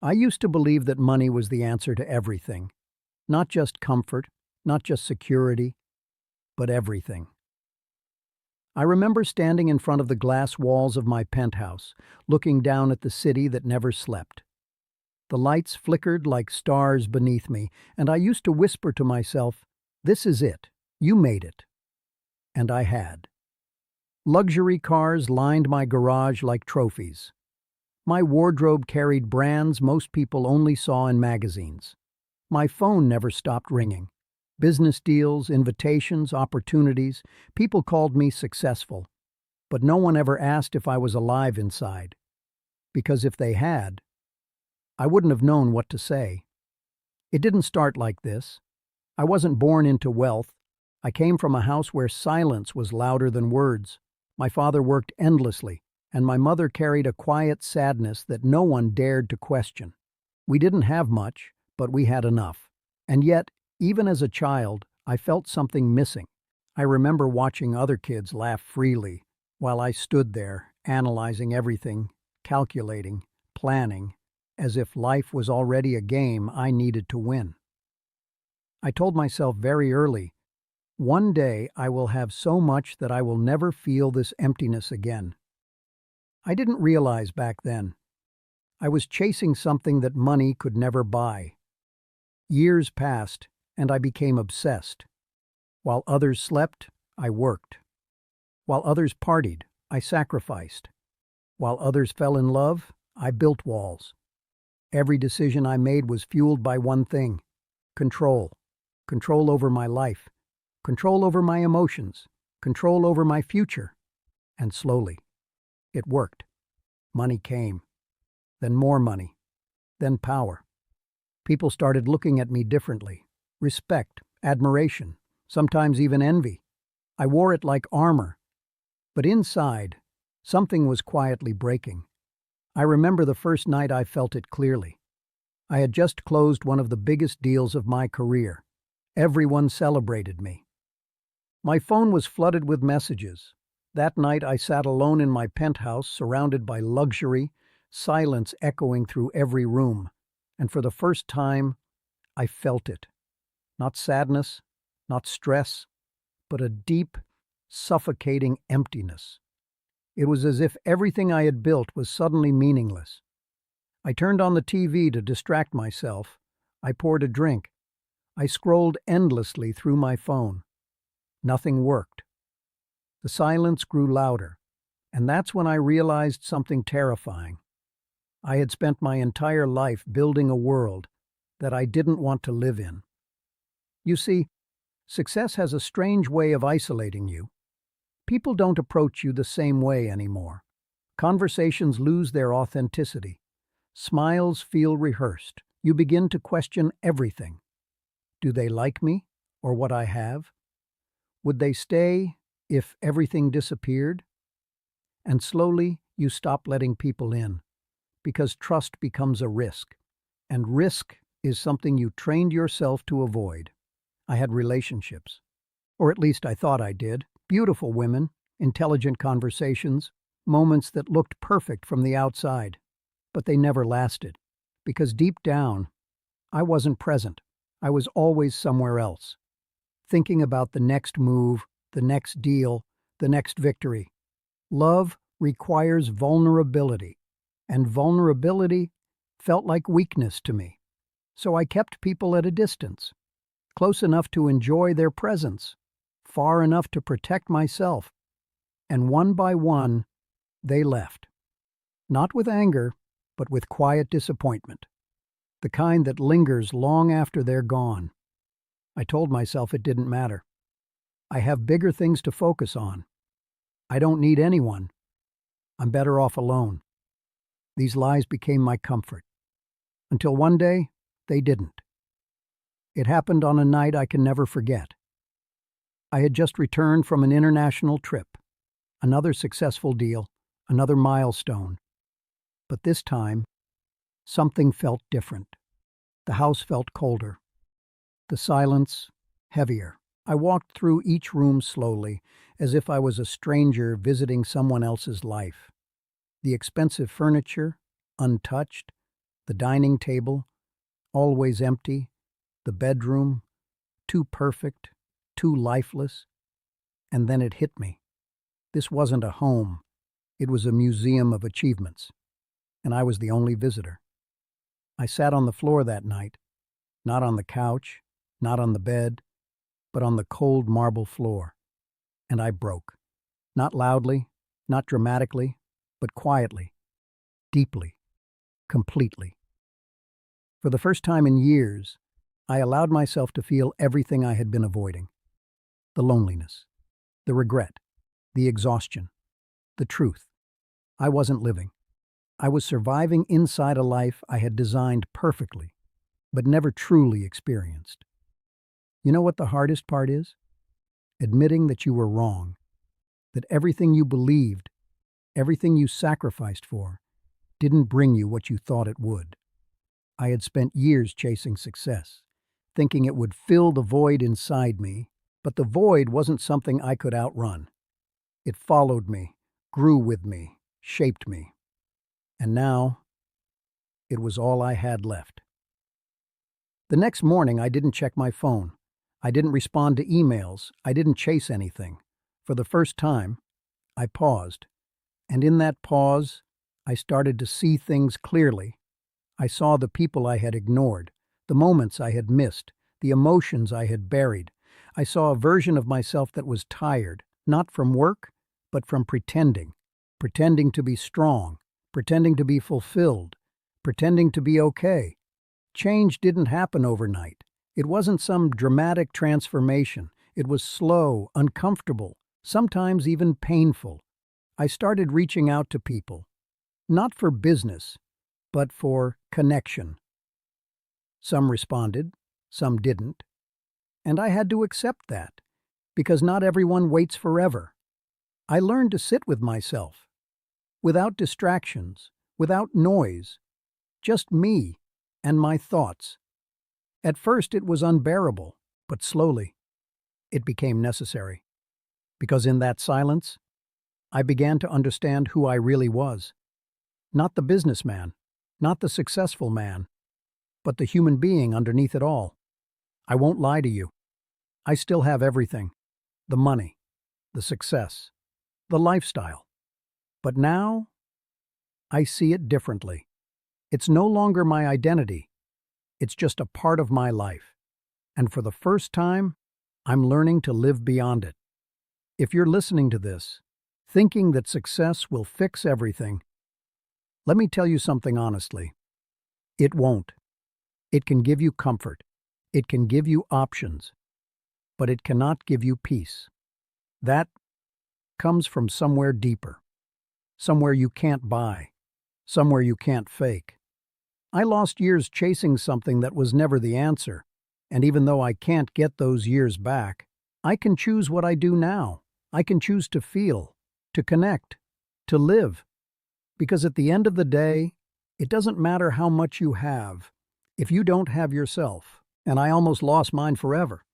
I used to believe that money was the answer to everything. Not just comfort, not just security, but everything. I remember standing in front of the glass walls of my penthouse, looking down at the city that never slept. The lights flickered like stars beneath me, and I used to whisper to myself, "This is it. You made it." And I had. Luxury cars lined my garage like trophies. My wardrobe carried brands most people only saw in magazines. My phone never stopped ringing. Business deals, invitations, opportunities, people called me successful. But no one ever asked if I was alive inside. Because if they had, I wouldn't have known what to say. It didn't start like this. I wasn't born into wealth. I came from a house where silence was louder than words. My father worked endlessly, and my mother carried a quiet sadness that no one dared to question. We didn't have much, but we had enough. And yet, even as a child, I felt something missing. I remember watching other kids laugh freely, while I stood there, analyzing everything, calculating, planning, as if life was already a game I needed to win. I told myself very early, one day I will have so much that I will never feel this emptiness again. I didn't realize back then. I was chasing something that money could never buy. Years passed, and I became obsessed. While others slept, I worked. While others partied, I sacrificed. While others fell in love, I built walls. Every decision I made was fueled by one thing: control. Control over my life. Control over my emotions. Control over my future. And slowly, it worked. Money came. Then more money. Then power. People started looking at me differently. Respect, admiration, sometimes even envy. I wore it like armor. But inside, something was quietly breaking. I remember the first night I felt it clearly. I had just closed one of the biggest deals of my career. Everyone celebrated me. My phone was flooded with messages. That night I sat alone in my penthouse, surrounded by luxury, silence echoing through every room. And for the first time, I felt it. Not sadness, not stress, but a deep, suffocating emptiness. It was as if everything I had built was suddenly meaningless. I turned on the TV to distract myself. I poured a drink. I scrolled endlessly through my phone. Nothing worked. The silence grew louder, and that's when I realized something terrifying. I had spent my entire life building a world that I didn't want to live in. You see, success has a strange way of isolating you. People don't approach you the same way anymore. Conversations lose their authenticity. Smiles feel rehearsed. You begin to question everything. Do they like me or what I have? Would they stay if everything disappeared? And slowly you stop letting people in, because trust becomes a risk. And risk is something you trained yourself to avoid. I had relationships, or at least I thought I did. Beautiful women, intelligent conversations, moments that looked perfect from the outside. But they never lasted, because deep down, I wasn't present. I was always somewhere else, thinking about the next move, the next deal, the next victory. Love requires vulnerability, and vulnerability felt like weakness to me. So I kept people at a distance, close enough to enjoy their presence, far enough to protect myself. And one by one, they left. Not with anger, but with quiet disappointment. The kind that lingers long after they're gone. I told myself it didn't matter. I have bigger things to focus on. I don't need anyone. I'm better off alone. These lies became my comfort. Until one day, they didn't. It happened on a night I can never forget. I had just returned from an international trip. Another successful deal, another milestone. But this time, something felt different. The house felt colder. The silence, heavier. I walked through each room slowly, as if I was a stranger visiting someone else's life. The expensive furniture, untouched. The dining table, always empty. The bedroom, too perfect, too lifeless. And then it hit me. This wasn't a home. It was a museum of achievements. And I was the only visitor. I sat on the floor that night, not on the couch, not on the bed, but on the cold marble floor. And I broke. Not loudly, not dramatically, but quietly, deeply, completely. For the first time in years, I allowed myself to feel everything I had been avoiding. The loneliness, the regret, the exhaustion, the truth. I wasn't living. I was surviving inside a life I had designed perfectly, but never truly experienced. You know what the hardest part is? Admitting that you were wrong, that everything you believed, everything you sacrificed for, didn't bring you what you thought it would. I had spent years chasing success, thinking it would fill the void inside me, but the void wasn't something I could outrun. It followed me, grew with me, shaped me. And now, it was all I had left. The next morning, I didn't check my phone. I didn't respond to emails. I didn't chase anything. For the first time, I paused. And in that pause, I started to see things clearly. I saw the people I had ignored, the moments I had missed, the emotions I had buried. I saw a version of myself that was tired, not from work, but from pretending to be strong, pretending to be fulfilled, pretending to be okay. Change didn't happen overnight. It wasn't some dramatic transformation. It was slow, uncomfortable, sometimes even painful. I started reaching out to people, not for business, but for connection. Some responded, some didn't. And I had to accept that, because not everyone waits forever. I learned to sit with myself, without distractions, without noise, just me and my thoughts. At first it was unbearable, but slowly it became necessary. Because in that silence, I began to understand who I really was. Not the businessman, not the successful man, but the human being underneath it all. I won't lie to you. I still have everything. The money, the success, the lifestyle. But now, I see it differently. It's no longer my identity. It's just a part of my life. And for the first time, I'm learning to live beyond it. If you're listening to this, thinking that success will fix everything, let me tell you something honestly. It won't. It can give you comfort. It can give you options. But it cannot give you peace. That comes from somewhere deeper. Somewhere you can't buy. Somewhere you can't fake. I lost years chasing something that was never the answer. And even though I can't get those years back, I can choose what I do now. I can choose to feel, to connect, to live. Because at the end of the day, it doesn't matter how much you have if you don't have yourself. And I almost lost mine forever.